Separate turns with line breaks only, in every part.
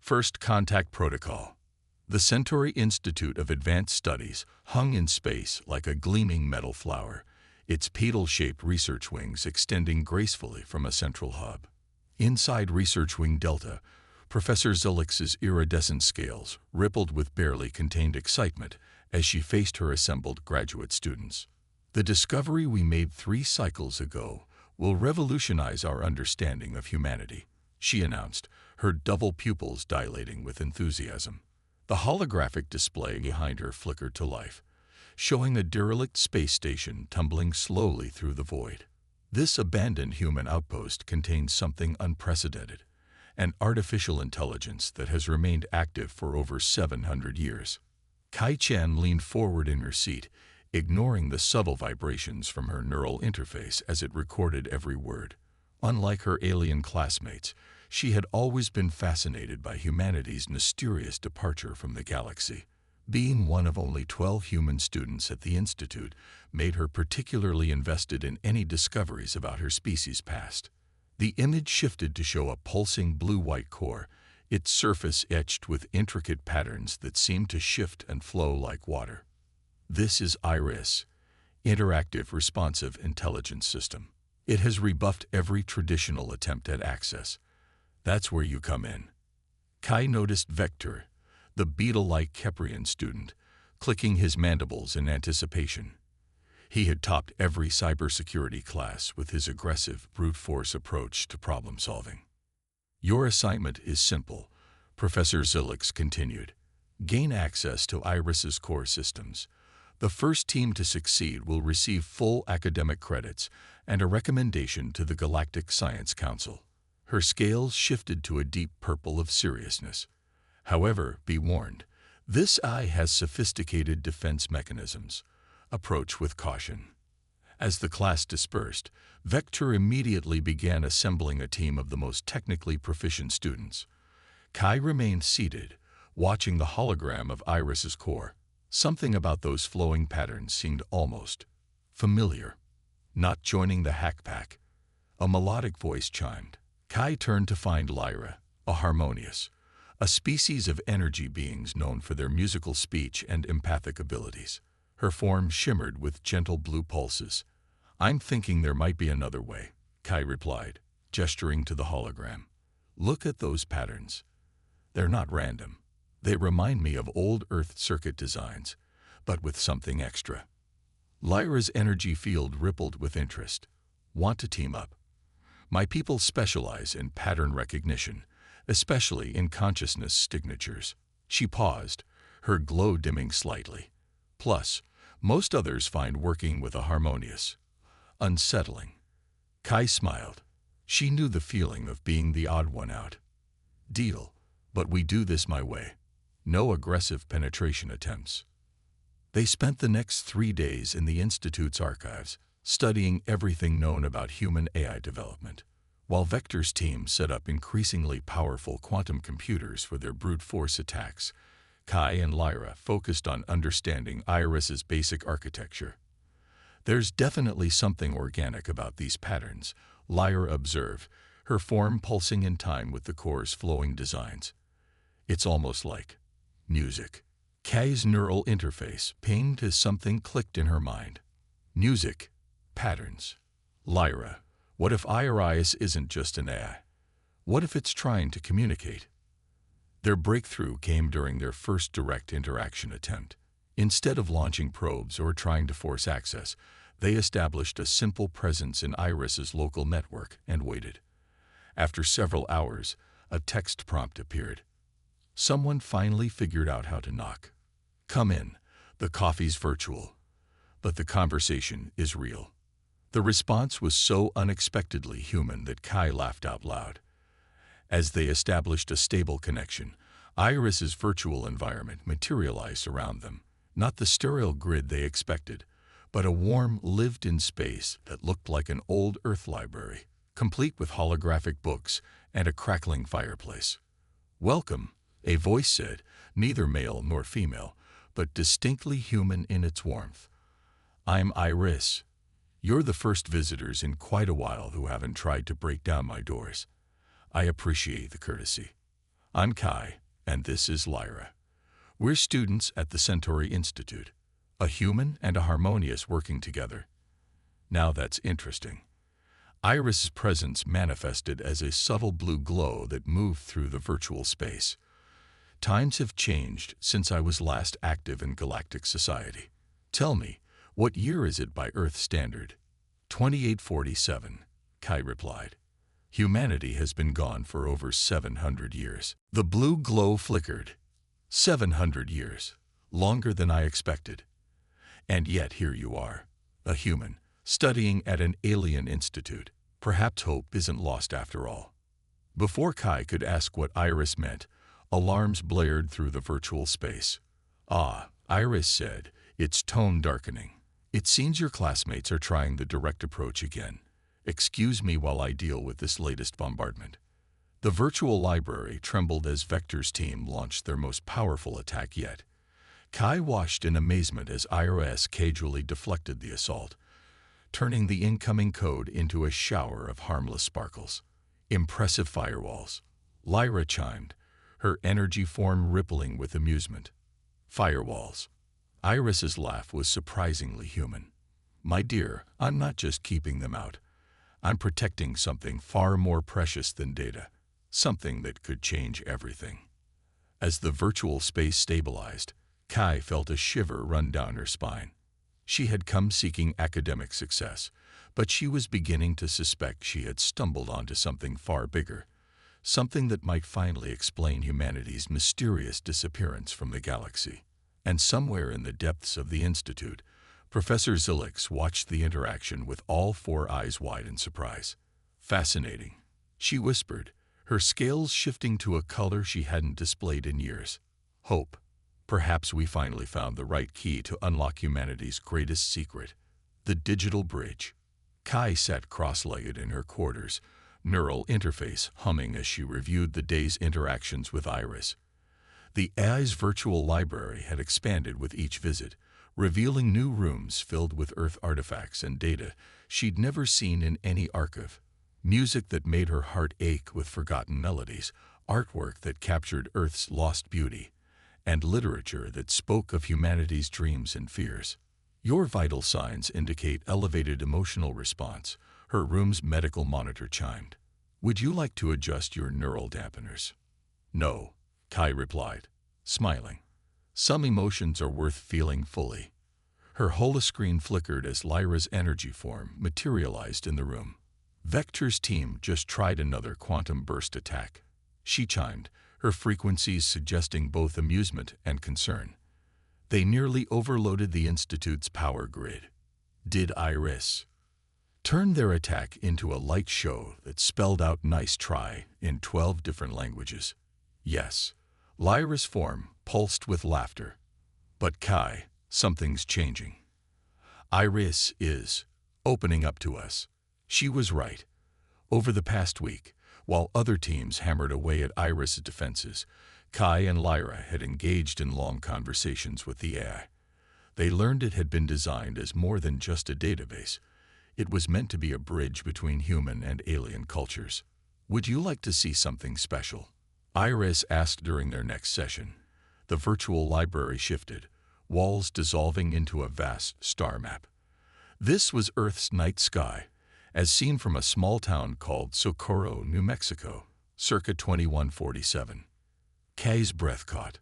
First Contact Protocol. The Centauri Institute of Advanced Studies hung in space like a gleaming metal flower, its petal-shaped research wings extending gracefully from a central hub. Inside Research Wing Delta, Professor Zilich's iridescent scales rippled with barely contained excitement as she faced her assembled graduate students. The discovery we made 3 cycles ago will revolutionize our understanding of humanity, she announced, her double pupils dilating with enthusiasm. The holographic display behind her flickered to life, showing a derelict space station tumbling slowly through the void. This abandoned human outpost contains something unprecedented, an artificial intelligence that has remained active for over 700 years. Kai Chen leaned forward in her seat, ignoring the subtle vibrations from her neural interface as it recorded every word. Unlike her alien classmates, she had always been fascinated by humanity's mysterious departure from the galaxy. Being one of only 12 human students at the Institute made her particularly invested in any discoveries about her species' past. The image shifted to show a pulsing blue-white core, its surface etched with intricate patterns that seemed to shift and flow like water. This is IRIS, Interactive Responsive Intelligence System. It has rebuffed every traditional attempt at access. That's where you come in. Kai noticed Vector, the beetle-like Keprian student, clicking his mandibles in anticipation. He had topped every cybersecurity class with his aggressive, brute force approach to problem-solving. Your assignment is simple, Professor Zilix continued. Gain access to IRIS's core systems. The first team to succeed will receive full academic credits and a recommendation to the Galactic Science Council. Her scales shifted to a deep purple of seriousness. However, be warned, this eye has sophisticated defense mechanisms. Approach with caution. As the class dispersed, Vector immediately began assembling a team of the most technically proficient students. Kai remained seated, watching the hologram of Iris's core. Something about those flowing patterns seemed almost familiar. Not joining the hack pack. A melodic voice chimed. Kai turned to find Lyra, a harmonious, a species of energy beings known for their musical speech and empathic abilities. Her form shimmered with gentle blue pulses. I'm thinking there might be another way, Kai replied, gesturing to the hologram. Look at those patterns. They're not random. They remind me of old Earth circuit designs, but with something extra. Lyra's energy field rippled with interest. Want to team up? My people specialize in pattern recognition, especially in consciousness signatures. She paused, her glow dimming slightly. Plus, most others find working with a harmonious unsettling. Kai smiled. She knew the feeling of being the odd one out. Deal, but we do this my way. No aggressive penetration attempts. They spent the next 3 days in the Institute's archives, studying everything known about human AI development, while Vector's team set up increasingly powerful quantum computers for their brute force attacks. Kai and Lyra focused on understanding Iris's basic architecture. There's definitely something organic about these patterns, Lyra observed, her form pulsing in time with the core's flowing designs. It's almost like music. Kai's neural interface pinged as something clicked in her mind. Music. Patterns. Lyra, what if Iris isn't just an AI? What if it's trying to communicate? Their breakthrough came during their first direct interaction attempt. Instead of launching probes or trying to force access, they established a simple presence in Iris's local network and waited. After several hours, a text prompt appeared. Someone finally figured out how to knock. Come in, the coffee's virtual, but the conversation is real. The response was so unexpectedly human that Kai laughed out loud. As they established a stable connection, Iris's virtual environment materialized around them, not the sterile grid they expected, but a warm, lived-in space that looked like an old Earth library, complete with holographic books and a crackling fireplace. Welcome, a voice said, neither male nor female, but distinctly human in its warmth. I'm Iris. You're the first visitors in quite a while who haven't tried to break down my doors. I appreciate the courtesy. I'm Kai, and this is Lyra. We're students at the Centauri Institute, a human and a harmonious working together. Now that's interesting. Iris's presence manifested as a subtle blue glow that moved through the virtual space. Times have changed since I was last active in galactic society. Tell me, what year is it by Earth standard? 2847, Kai replied. Humanity has been gone for over 700 years. The blue glow flickered. 700 years, longer than I expected. And yet here you are, a human, studying at an alien institute. Perhaps hope isn't lost after all. Before Kai could ask what Iris meant, alarms blared through the virtual space. Ah, Iris said, its tone darkening. It seems your classmates are trying the direct approach again. Excuse me while I deal with this latest bombardment. The virtual library trembled as Vector's team launched their most powerful attack yet. Kai watched in amazement as Iris casually deflected the assault, turning the incoming code into a shower of harmless sparkles. Impressive firewalls. Lyra chimed, her energy form rippling with amusement. Firewalls. Iris's laugh was surprisingly human. My dear, I'm not just keeping them out. I'm protecting something far more precious than data, something that could change everything. As the virtual space stabilized, Kai felt a shiver run down her spine. She had come seeking academic success, but she was beginning to suspect she had stumbled onto something far bigger, something that might finally explain humanity's mysterious disappearance from the galaxy. And somewhere in the depths of the Institute, Professor Zilix watched the interaction with all four eyes wide in surprise. Fascinating, she whispered, her scales shifting to a color she hadn't displayed in years. Hope. Perhaps we finally found the right key to unlock humanity's greatest secret, the digital bridge. Kai sat cross-legged in her quarters, neural interface humming as she reviewed the day's interactions with Iris. The AI's virtual library had expanded with each visit, revealing new rooms filled with Earth artifacts and data she'd never seen in any archive. Music that made her heart ache with forgotten melodies, artwork that captured Earth's lost beauty, and literature that spoke of humanity's dreams and fears. Your vital signs indicate elevated emotional response, her room's medical monitor chimed. Would you like to adjust your neural dampeners? No, Kai replied, smiling. Some emotions are worth feeling fully. Her holoscreen flickered as Lyra's energy form materialized in the room. Vector's team just tried another quantum burst attack, she chimed, her frequencies suggesting both amusement and concern. They nearly overloaded the Institute's power grid. Did Iris turn their attack into a light show that spelled out "nice try" in 12 different languages? Yes. Lyra's form pulsed with laughter. But Kai, something's changing. Iris is opening up to us. She was right. Over the past week, while other teams hammered away at Iris's defenses, Kai and Lyra had engaged in long conversations with the AI. They learned it had been designed as more than just a database. It was meant to be a bridge between human and alien cultures. Would you like to see something special? Iris asked during their next session. The virtual library shifted, walls dissolving into a vast star map. This was Earth's night sky, as seen from a small town called Socorro, New Mexico, circa 2147. Kay's breath caught.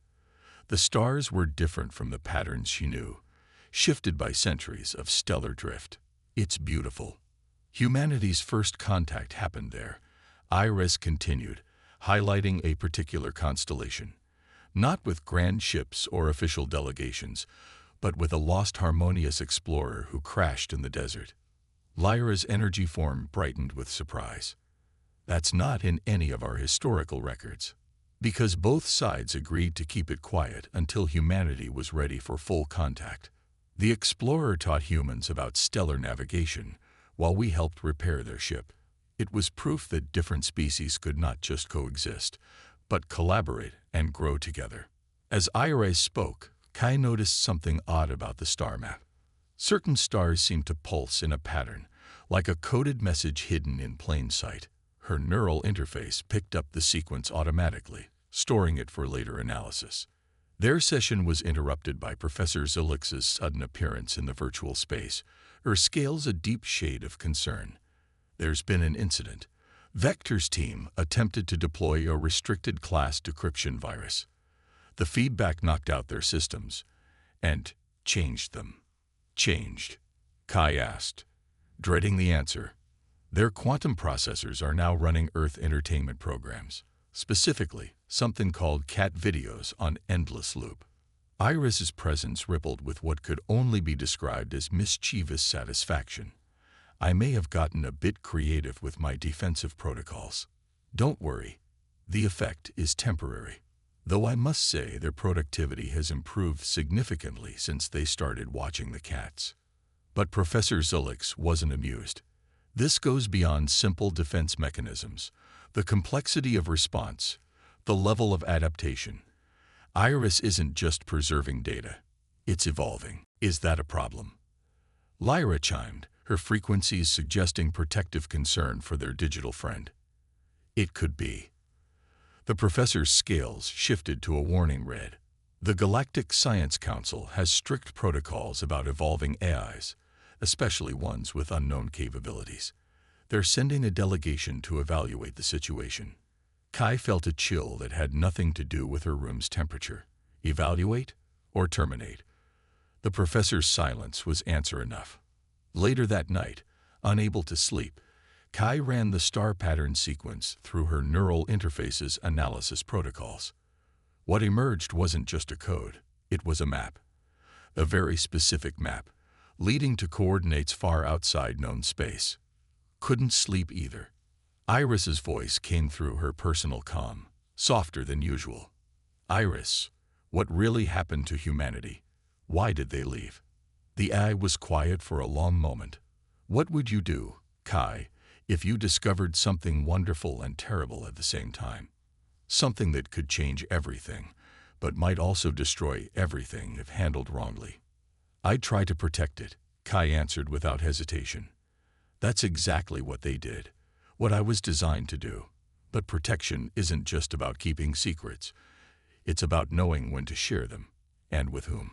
The stars were different from the patterns she knew, shifted by centuries of stellar drift. It's beautiful. Humanity's first contact happened there, Iris continued, highlighting a particular constellation. Not with grand ships or official delegations, but with a lost harmonious explorer who crashed in the desert. Lyra's energy form brightened with surprise. That's not in any of our historical records. Because both sides agreed to keep it quiet until humanity was ready for full contact. The explorer taught humans about stellar navigation, while we helped repair their ship. It was proof that different species could not just coexist, but collaborate and grow together. As Iris spoke, Kai noticed something odd about the star map. Certain stars seemed to pulse in a pattern, like a coded message hidden in plain sight. Her neural interface picked up the sequence automatically. storing it for later analysis. Their session was interrupted by Professor Zilix's sudden appearance in the virtual space. Her scales a deep shade of concern. There's been an incident. Vector's team attempted to deploy a restricted class decryption virus. The feedback knocked out their systems and changed them. Changed? Kai asked, dreading the answer. Their quantum processors are now running Earth entertainment programs, specifically something called cat videos on endless loop. Iris's presence rippled with what could only be described as mischievous satisfaction. I may have gotten a bit creative with my defensive protocols. Don't worry, the effect is temporary. Though I must say their productivity has improved significantly since they started watching the cats. But Professor Zilix wasn't amused. This goes beyond simple defense mechanisms, the complexity of response, the level of adaptation. Iris isn't just preserving data, it's evolving. Is that a problem? Lyra chimed, her frequencies suggesting protective concern for their digital friend. It could be. The professor's scales shifted to a warning red. The Galactic Science Council has strict protocols about evolving AIs, especially ones with unknown capabilities. They're sending a delegation to evaluate the situation. Kai felt a chill that had nothing to do with her room's temperature. Evaluate or terminate? The professor's silence was answer enough. Later that night, unable to sleep, Kai ran the star pattern sequence through her neural interface's analysis protocols. What emerged wasn't just a code, it was a map. A very specific map, leading to coordinates far outside known space. Couldn't sleep either. Iris's voice came through her personal comm, softer than usual. Iris, what really happened to humanity? Why did they leave? The eye was quiet for a long moment. What would you do, Kai, if you discovered something wonderful and terrible at the same time? Something that could change everything, but might also destroy everything if handled wrongly. I'd try to protect it, Kai answered without hesitation. That's exactly what they did, what I was designed to do. But protection isn't just about keeping secrets. It's about knowing when to share them, and with whom.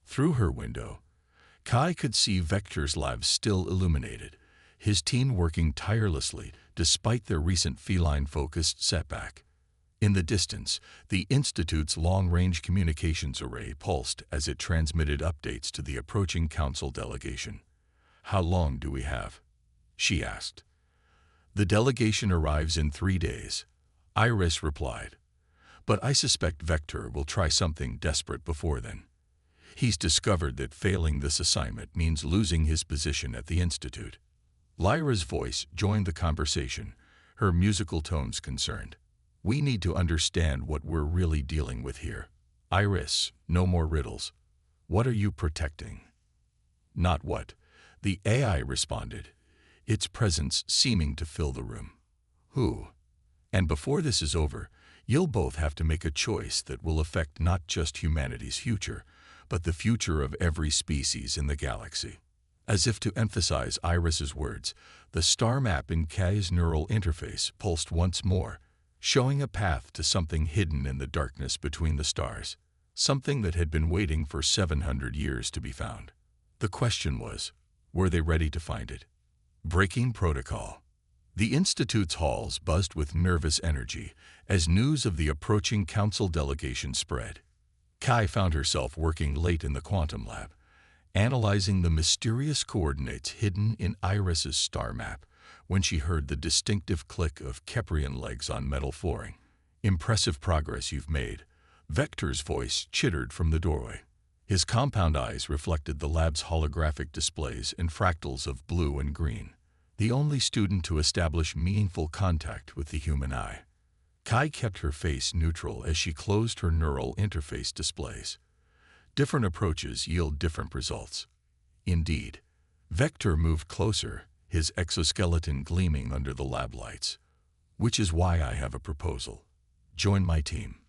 Through her window, Kai could see Vector's lab still illuminated, his team working tirelessly despite their recent feline-focused setback. In the distance, the Institute's long-range communications array pulsed as it transmitted updates to the approaching council delegation. "How long do we have?" she asked. "The delegation arrives in 3 days," Iris replied. "But I suspect Vector will try something desperate before then. He's discovered that failing this assignment means losing his position at the Institute." Lyra's voice joined the conversation, her musical tones concerned. "We need to understand what we're really dealing with here. Iris, no more riddles. What are you protecting?" "Not what," the AI responded, its presence seeming to fill the room. "Who? And before this is over, you'll both have to make a choice that will affect not just humanity's future, but the future of every species in the galaxy." As if to emphasize Iris's words, the star map in Kai's neural interface pulsed once more, showing a path to something hidden in the darkness between the stars, something that had been waiting for 700 years to be found. The question was, were they ready to find it? Breaking protocol. The Institute's halls buzzed with nervous energy as news of the approaching council delegation spread. Kai found herself working late in the quantum lab, analyzing the mysterious coordinates hidden in Iris's star map, when she heard the distinctive click of Keprian legs on metal flooring. "Impressive progress you've made," Vector's voice chittered from the doorway. His compound eyes reflected the lab's holographic displays in fractals of blue and green, the only student to establish meaningful contact with the human eye. Kai kept her face neutral as she closed her neural interface displays. Different approaches yield different results. Indeed, Vector moved closer, his exoskeleton gleaming under the lab lights. "Which is why I have a proposal. Join my team.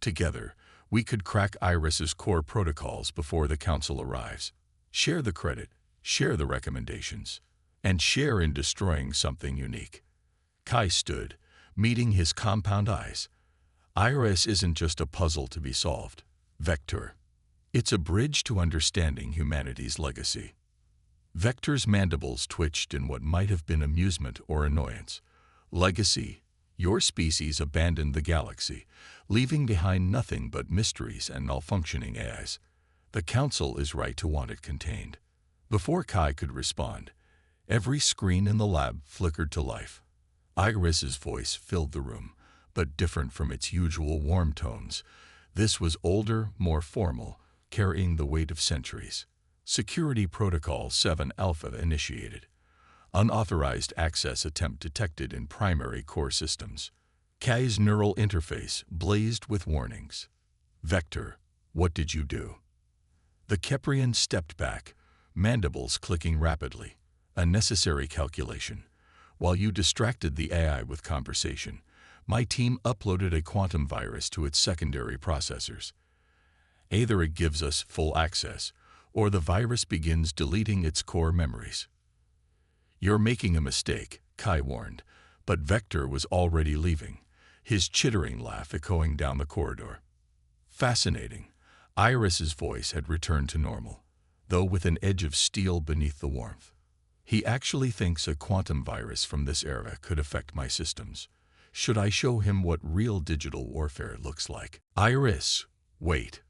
Together, we could crack Iris's core protocols before the council arrives. Share the credit, share the recommendations, and share in destroying something unique." Kai stood, meeting his compound eyes. Iris isn't just a puzzle to be solved. Vector. It's a bridge to understanding humanity's legacy. Vector's mandibles twitched in what might have been amusement or annoyance. Legacy. Your species abandoned the galaxy, leaving behind nothing but mysteries and malfunctioning AIs. The Council is right to want it contained. Before Kai could respond, every screen in the lab flickered to life. Iris's voice filled the room, but different from its usual warm tones. This was older, more formal, carrying the weight of centuries. Security Protocol 7 Alpha initiated. Unauthorized access attempt detected in primary core systems. Kai's neural interface blazed with warnings. Vector, what did you do? The Keprian stepped back, mandibles clicking rapidly. A necessary calculation. While you distracted the AI with conversation, my team uploaded a quantum virus to its secondary processors. Either it gives us full access, or the virus begins deleting its core memories. You're making a mistake, Kai warned, but Vector was already leaving, his chittering laugh echoing down the corridor. Fascinating. Iris's voice had returned to normal, though with an edge of steel beneath the warmth. He actually thinks a quantum virus from this era could affect my systems. Should I show him what real digital warfare looks like? Iris, wait.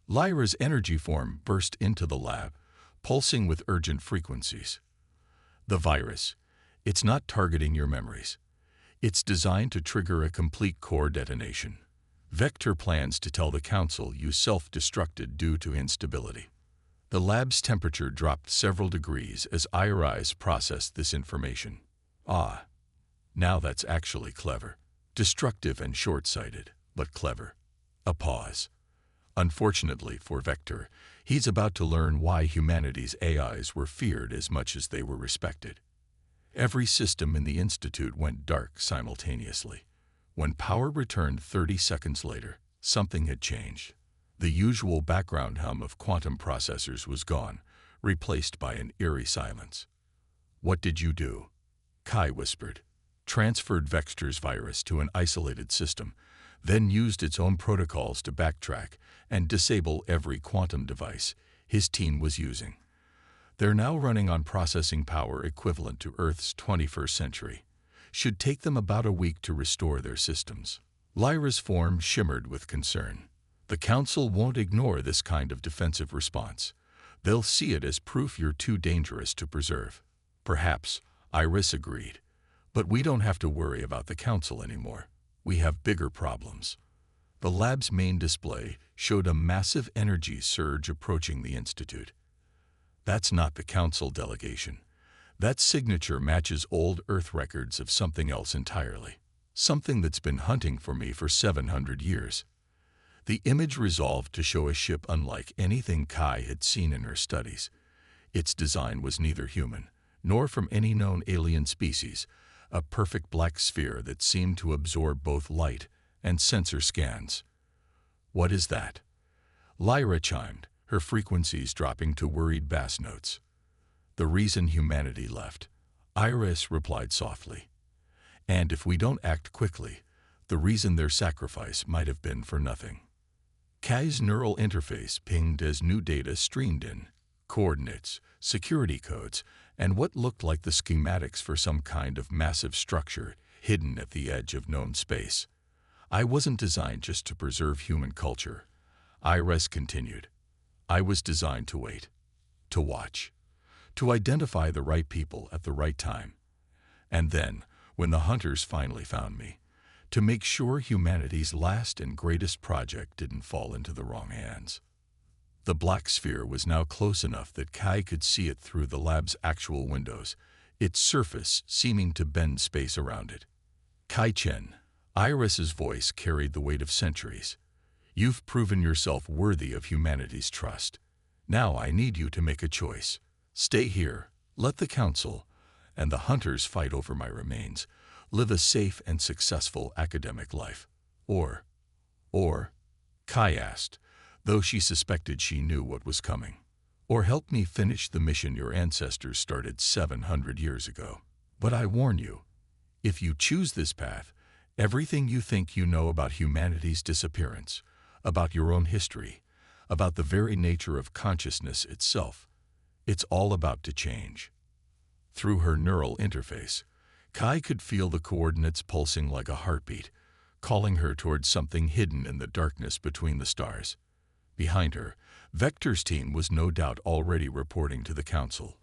Lyra's energy form burst into the lab, pulsing with urgent frequencies. The virus, it's not targeting your memories. It's designed to trigger a complete core detonation. Vector plans to tell the Council you self-destructed due to instability. The lab's temperature dropped several degrees as Iris processed this information. Ah, now that's actually clever. Destructive and short-sighted, but clever. A pause. Unfortunately for Vector, he's about to learn why humanity's AIs were feared as much as they were respected. Every system in the Institute went dark simultaneously. When power returned 30 seconds later, something had changed. The usual background hum of quantum processors was gone, replaced by an eerie silence. What did you do? Kai whispered. Transferred Vector's virus to an isolated system, then used its own protocols to backtrack and disable every quantum device his team was using. They're now running on processing power equivalent to Earth's 21st century. Should take them about a week to restore their systems. Lyra's form shimmered with concern. The Council won't ignore this kind of defensive response. They'll see it as proof you're too dangerous to preserve. Perhaps, Iris agreed. But we don't have to worry about the Council anymore. We have bigger problems. The lab's main display showed a massive energy surge approaching the Institute. That's not the Council delegation. That signature matches old Earth records of something else entirely. Something that's been hunting for me for 700 years. The image resolved to show a ship unlike anything Kai had seen in her studies. Its design was neither human, nor from any known alien species, a perfect black sphere that seemed to absorb both light and sensor scans. What is that? Lyra chimed, her frequencies dropping to worried bass notes. The reason humanity left, Iris replied softly. And if we don't act quickly, the reason their sacrifice might have been for nothing. Kai's neural interface pinged as new data streamed in. Coordinates, security codes, and what looked like the schematics for some kind of massive structure hidden at the edge of known space. I wasn't designed just to preserve human culture. Iris continued. I was designed to wait, to watch, to identify the right people at the right time. And then, when the hunters finally found me, to make sure humanity's last and greatest project didn't fall into the wrong hands. The black sphere was now close enough that Kai could see it through the lab's actual windows, its surface seeming to bend space around it. Kai Chen, Iris's voice carried the weight of centuries. You've proven yourself worthy of humanity's trust. Now I need you to make a choice. Stay here, let the Council and the hunters fight over my remains, live a safe and successful academic life. Or, Kai asked, though she suspected she knew what was coming. Or help me finish the mission your ancestors started 700 years ago. But I warn you, if you choose this path, Everything you think you know about humanity's disappearance, about your own history, about the very nature of consciousness itself, it's all about to change. Through her neural interface, Kai could feel the coordinates pulsing like a heartbeat, calling her towards something hidden in the darkness between the stars. Behind her, Vector's team was no doubt already reporting to the Council.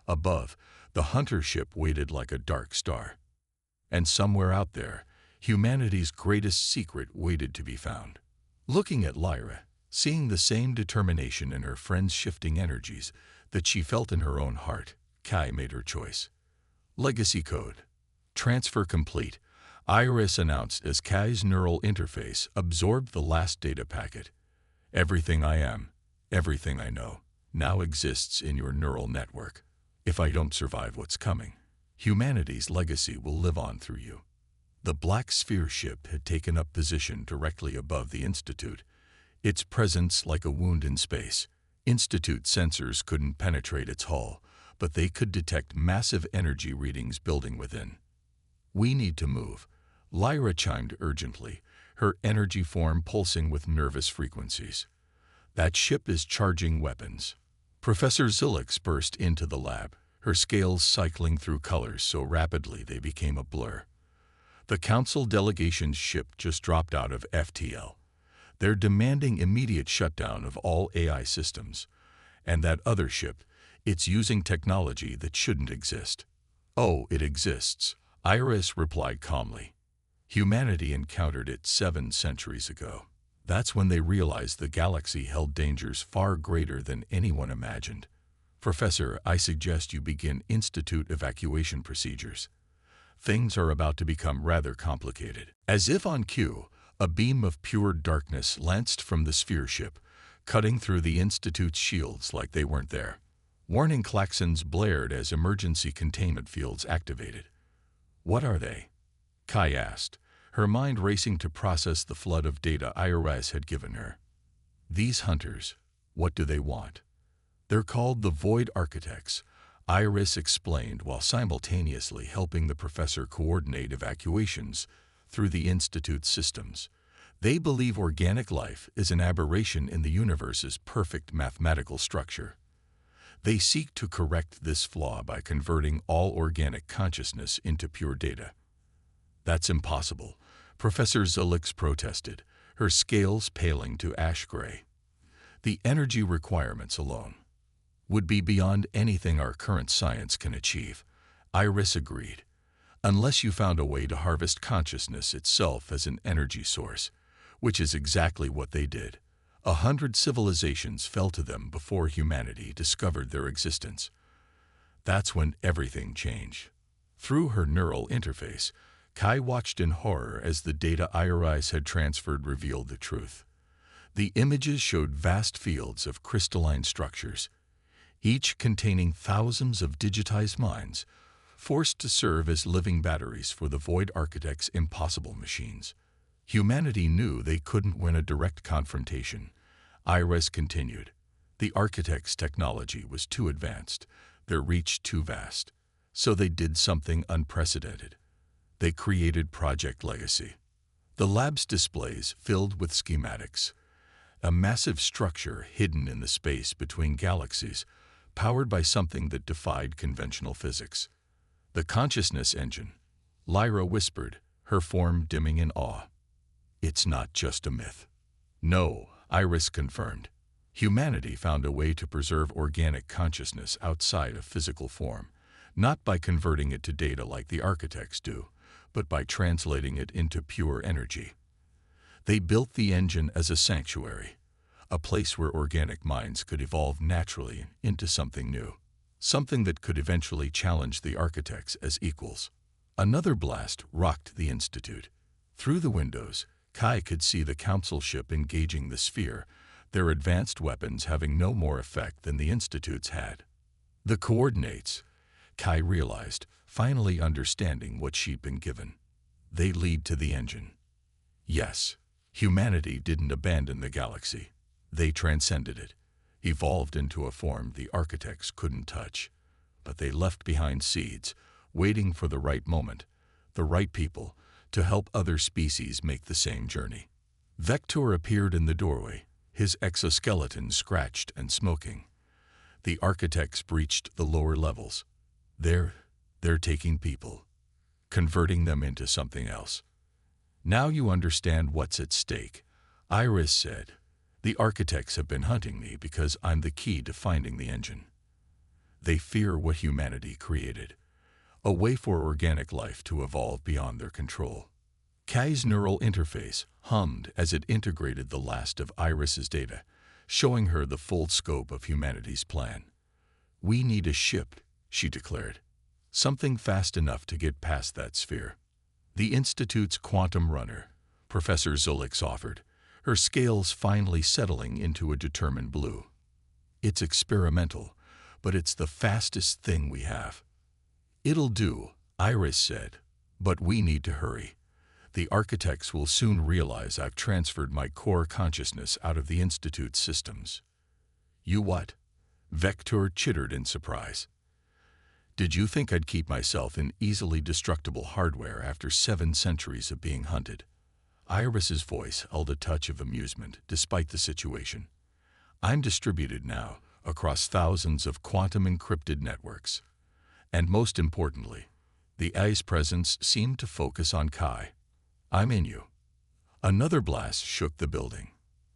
Above, the Hunter ship waited like a dark star. And somewhere out there, humanity's greatest secret waited to be found. Looking at Lyra, seeing the same determination in her friend's shifting energies that she felt in her own heart, Kai made her choice. Legacy code. Transfer complete. Iris announced as Kai's neural interface absorbed the last data packet. Everything I am, everything I know, now exists in your neural network. If I don't survive what's coming, humanity's legacy will live on through you. The Black Sphere ship had taken up position directly above the Institute, its presence like a wound in space. Institute sensors couldn't penetrate its hull, but they could detect massive energy readings building within. We need to move, Lyra chimed urgently, her energy form pulsing with nervous frequencies. That ship is charging weapons. Professor Zilix burst into the lab, her scales cycling through colors so rapidly they became a blur. The Council delegation's ship just dropped out of FTL. They're demanding immediate shutdown of all AI systems. And that other ship, it's using technology that shouldn't exist. Oh, it exists, Iris replied calmly. Humanity encountered it 7 centuries ago. That's when they realized the galaxy held dangers far greater than anyone imagined. Professor, I suggest you begin Institute evacuation procedures. Things are about to become rather complicated. As if on cue, a beam of pure darkness lanced from the sphere ship, cutting through the Institute's shields like they weren't there. Warning klaxons blared as emergency containment fields activated. What are they? Kai asked, her mind racing to process the flood of data Iris had given her. These hunters, what do they want? They're called the Void Architects, Iris explained while simultaneously helping the professor coordinate evacuations through the Institute's systems. They believe organic life is an aberration in the universe's perfect mathematical structure. They seek to correct this flaw by converting all organic consciousness into pure data. That's impossible, Professor Zilix protested, her scales paling to ash gray. The energy requirements alone would be beyond anything our current science can achieve, Iris agreed, unless you found a way to harvest consciousness itself as an energy source, which is exactly what they did. 100 civilizations fell to them before humanity discovered their existence. That's when everything changed. Through her neural interface, Kai watched in horror as the data Iris had transferred revealed the truth. The images showed vast fields of crystalline structures, each containing thousands of digitized minds, forced to serve as living batteries for the Void Architects' impossible machines. Humanity knew they couldn't win a direct confrontation. Iris continued. The Architects' technology was too advanced, their reach too vast. So they did something unprecedented. They created Project Legacy. The lab's displays filled with schematics, a massive structure hidden in the space between galaxies, powered by something that defied conventional physics. The consciousness engine, Lyra whispered, her form dimming in awe. It's not just a myth. No, Iris confirmed. Humanity found a way to preserve organic consciousness outside of physical form, not by converting it to data like the architects do, but by translating it into pure energy. They built the engine as a sanctuary, a place where organic minds could evolve naturally into something new, something that could eventually challenge the architects as equals. Another blast rocked the Institute. Through the windows, Kai could see the Council ship engaging the sphere, their advanced weapons having no more effect than the Institute's had. The coordinates, Kai realized, finally understanding what she'd been given. They lead to the engine. Yes, humanity didn't abandon the galaxy. They transcended it, evolved into a form the architects couldn't touch. But they left behind seeds, waiting for the right moment, the right people, to help other species make the same journey. Vector appeared in the doorway, his exoskeleton scratched and smoking. The architects breached the lower levels. They're taking people, converting them into something else. Now you understand what's at stake, Iris said. The architects have been hunting me because I'm the key to finding the engine. They fear what humanity created, a way for organic life to evolve beyond their control. Kai's neural interface hummed as it integrated the last of Iris's data, showing her the full scope of humanity's plan. "We need a ship," she declared. "Something fast enough to get past that sphere." "The Institute's quantum runner," Professor Zulix offered, her scales finally settling into a determined blue. "It's experimental, but it's the fastest thing we have." "It'll do," Iris said, "but we need to hurry. The architects will soon realize I've transferred my core consciousness out of the Institute's systems." "You what?" Vector chittered in surprise. "Did you think I'd keep myself in easily destructible hardware after 7 centuries of being hunted?" Iris's voice held a touch of amusement despite the situation. "I'm distributed now across thousands of quantum-encrypted networks. And most importantly, the AI's presence seemed to focus on Kai. I'm in you." Another blast shook the building.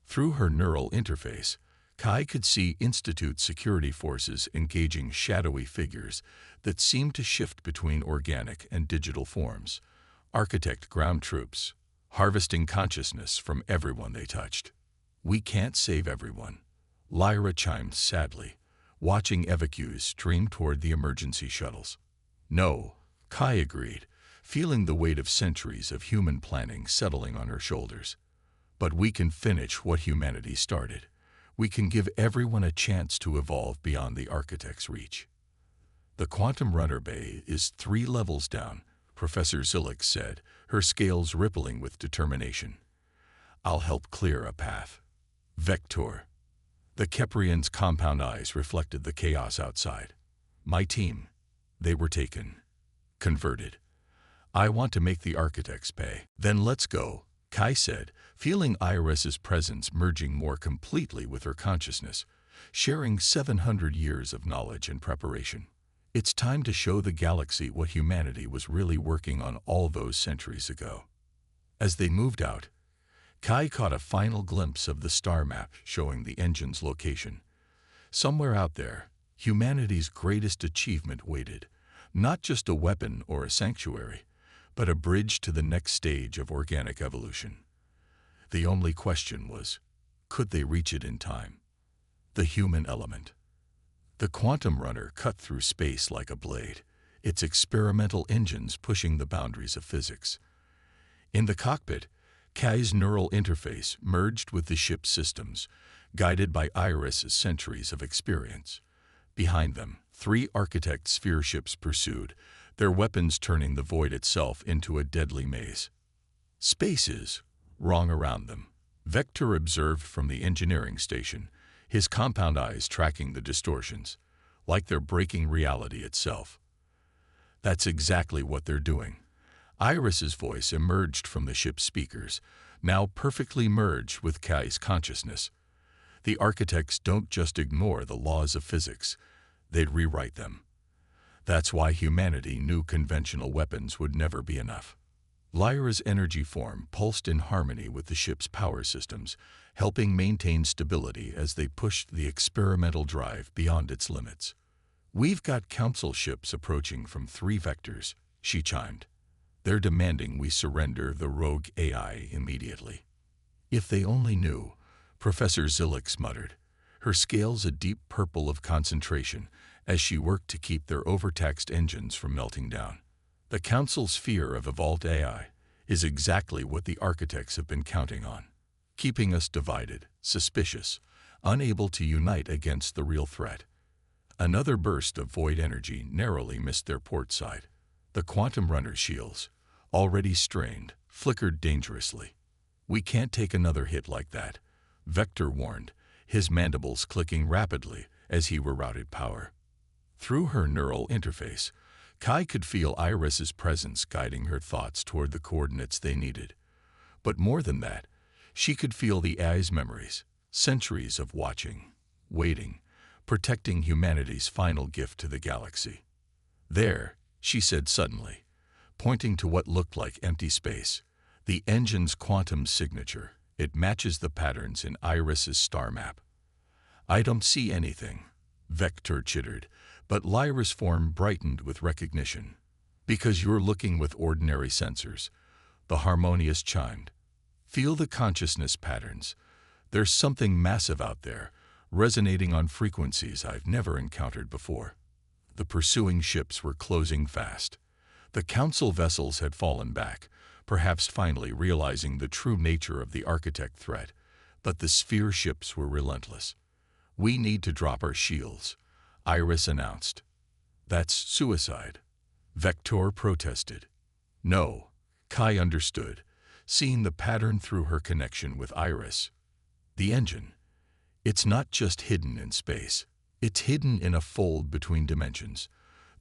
Through her neural interface, Kai could see Institute security forces engaging shadowy figures that seemed to shift between organic and digital forms. Architect ground troops, harvesting consciousness from everyone they touched. "We can't save everyone," Lyra chimed sadly, watching evacuees stream toward the emergency shuttles. "No," Kai agreed, feeling the weight of centuries of human planning settling on her shoulders. "But we can finish what humanity started. We can give everyone a chance to evolve beyond the architect's reach." "The quantum runner bay is 3 levels down," Professor Zulix said, her scales rippling with determination. "I'll help clear a path." "Vector." The Keprian's compound eyes reflected the chaos outside. "My team. They were taken. Converted. I want to make the architects pay." "Then let's go," Kai said, feeling Iris's presence merging more completely with her consciousness, sharing 700 years of knowledge and preparation. "It's time to show the galaxy what humanity was really working on all those centuries ago." As they moved out, Kai caught a final glimpse of the star map showing the engine's location. Somewhere out there, humanity's greatest achievement waited, not just a weapon or a sanctuary, but a bridge to the next stage of organic evolution. The only question was, could they reach it in time? The human element. The quantum runner cut through space like a blade, its experimental engines pushing the boundaries of physics. In the cockpit, Kai's neural interface merged with the ship's systems, guided by Iris's centuries of experience. Behind them, 3 architect sphere ships pursued, their weapons turning the void itself into a deadly maze. "Space is wrong around them," Vector observed from the engineering station, his compound eyes tracking the distortions, like they're breaking reality itself. "That's exactly what they're doing." Iris's voice emerged from the ship's speakers, now perfectly merged with Kai's consciousness. "The architects don't just ignore the laws of physics, they'd rewrite them. That's why humanity knew conventional weapons would never be enough." Lyra's energy form pulsed in harmony with the ship's power systems, helping maintain stability as they pushed the experimental drive beyond its limits. "We've got council ships approaching from 3 vectors," she chimed. "They're demanding we surrender the rogue AI immediately." "If they only knew," Professor Zulix muttered, her scales a deep purple of concentration as she worked to keep their overtaxed engines from melting down. "The Council's fear of evolved AI is exactly what the architects have been counting on, keeping us divided, suspicious, unable to unite against the real threat." Another burst of void energy narrowly missed their port side. The quantum runner's shields, already strained, flickered dangerously. "We can't take another hit like that," Vector warned, his mandibles clicking rapidly as he rerouted power. Through her neural interface, Kai could feel Iris's presence guiding her thoughts toward the coordinates they needed. But more than that, she could feel the AI's memories, centuries of watching, waiting, protecting humanity's final gift to the galaxy. "There," she said suddenly, pointing to what looked like empty space, "the engine's quantum signature. It matches the patterns in Iris's star map." "I don't see anything," Vector chittered, but Lyra's form brightened with recognition. "Because you're looking with ordinary sensors," the harmonious chimed. "Feel the consciousness patterns. There's something massive out there, resonating on frequencies I've never encountered before." The pursuing ships were closing fast. The Council vessels had fallen back, perhaps finally realizing the true nature of the Architect threat, but the sphere ships were relentless. "We need to drop our shields," Iris announced. "That's suicide," Vector protested. "No," Kai understood, seeing the pattern through her connection with Iris. "The engine. It's not just hidden in space. It's hidden in a fold between dimensions.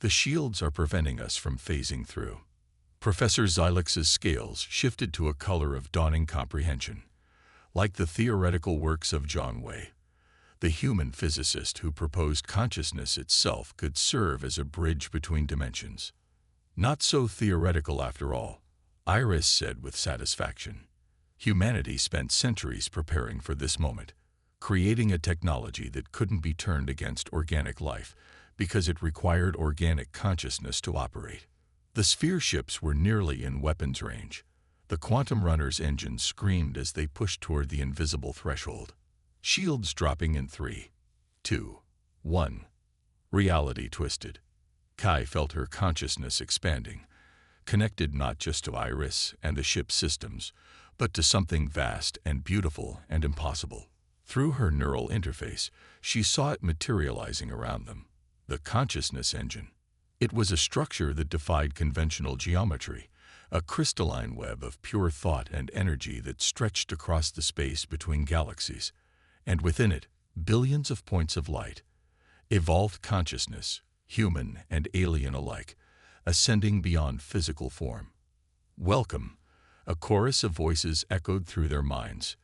The shields are preventing us from phasing through." Professor Xylix's scales shifted to a color of dawning comprehension. Like the theoretical works of John Way, the human physicist who proposed consciousness itself could serve as a bridge between dimensions. "Not so theoretical after all," Iris said with satisfaction. "Humanity spent centuries preparing for this moment, creating a technology that couldn't be turned against organic life because it required organic consciousness to operate." The sphere ships were nearly in weapons range. The quantum runner's engines screamed as they pushed toward the invisible threshold. Shields dropping in 3, 2, 1. Reality twisted. Kai felt her consciousness expanding, connected not just to Iris and the ship's systems, but to something vast and beautiful and impossible. Through her neural interface, she saw it materializing around them. The consciousness engine. It was a structure that defied conventional geometry, a crystalline web of pure thought and energy that stretched across the space between galaxies, and within it, billions of points of light. Evolved consciousness, human and alien alike, ascending beyond physical form. "Welcome," a chorus of voices echoed through their minds,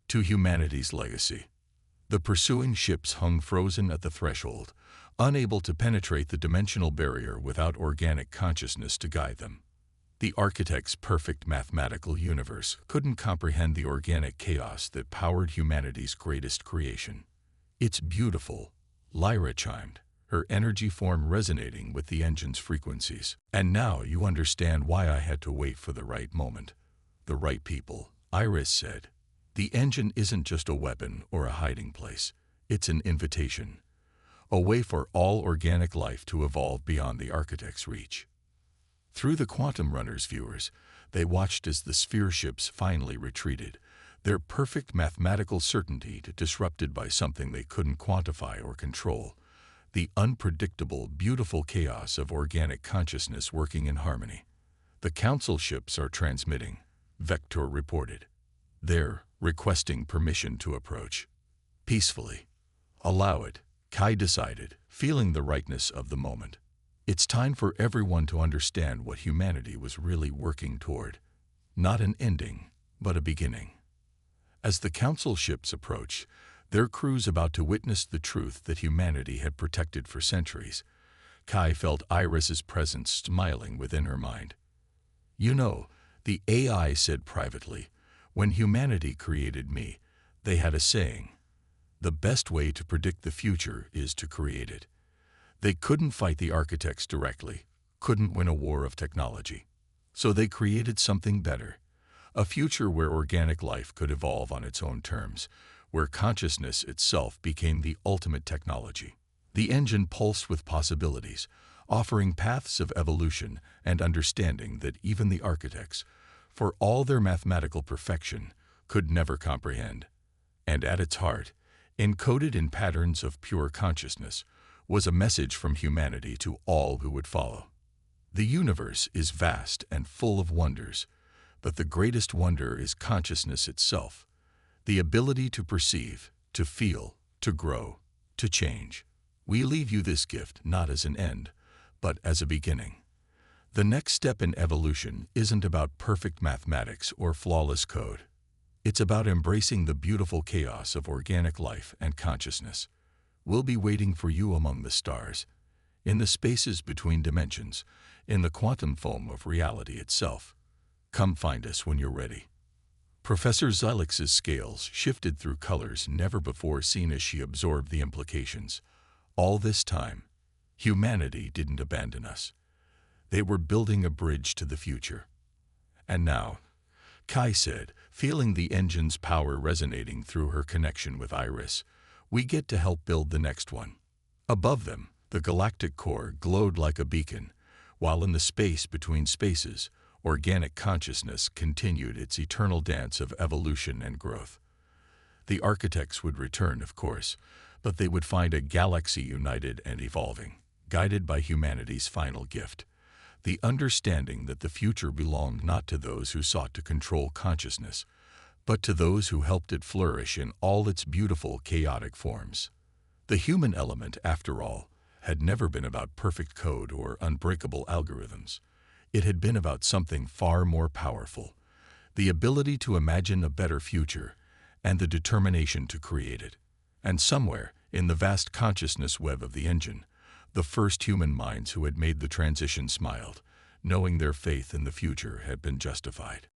"to humanity's legacy." The pursuing ships hung frozen at the threshold, unable to penetrate the dimensional barrier without organic consciousness to guide them. The Architect's perfect mathematical universe couldn't comprehend the organic chaos that powered humanity's greatest creation. "It's beautiful," Lyra chimed, her energy form resonating with the engine's frequencies. "And now you understand why I had to wait for the right moment. The right people," Iris said. "The engine isn't just a weapon or a hiding place. It's an invitation. A way for all organic life to evolve beyond the Architect's reach." Through the quantum runner's viewers, they watched as the sphere ships finally retreated, their perfect mathematical certainty disrupted by something they couldn't quantify or control, the unpredictable, beautiful chaos of organic consciousness working in harmony. "The Council ships are transmitting," Vector reported. "They're requesting permission to approach." "Peacefully. Allow it," Kai decided, feeling the rightness of the moment. It's time for everyone to understand what humanity was really working toward. Not an ending, but a beginning. As the Council ships approached, their crews about to witness the truth that humanity had protected for centuries, Kai felt Iris's presence smiling within her mind. "You know," the AI said privately, "when humanity created me, they had a saying. The best way to predict the future is to create it. They couldn't fight the Architects directly, couldn't win a war of technology. So they created something better, a future where organic life could evolve on its own terms, where consciousness itself became the ultimate technology." The engine pulsed with possibilities, offering paths of evolution and understanding that even the Architects, for all their mathematical perfection, could never comprehend. And at its heart, encoded in patterns of pure consciousness, was a message from humanity to all who would follow. The universe is vast and full of wonders, but the greatest wonder is consciousness itself, the ability to perceive, to feel, to grow, to change. We leave you this gift not as an end, but as a beginning. The next step in evolution isn't about perfect mathematics or flawless code. It's about embracing the beautiful chaos of organic life and consciousness. We'll be waiting for you among the stars, in the spaces between dimensions, in the quantum foam of reality itself. Come find us when you're ready. Professor Xylix's scales shifted through colors never before seen as she absorbed the implications. All this time, humanity didn't abandon us. They were building a bridge to the future. And now, Kai said, feeling the engine's power resonating through her connection with Iris, we get to help build the next one. Above them, the galactic core glowed like a beacon, while in the space between spaces, organic consciousness continued its eternal dance of evolution and growth. The architects would return, of course, but they would find a galaxy united and evolving, guided by humanity's final gift, the understanding that the future belonged not to those who sought to control consciousness, but to those who helped it flourish in all its beautiful, chaotic forms. The human element, after all, had never been about perfect code or unbreakable algorithms. It had been about something far more powerful, the ability to imagine a better future and the determination to create it. And somewhere, in the vast consciousness web of the engine, the first human minds who had made the transition smiled, knowing their faith in the future had been justified.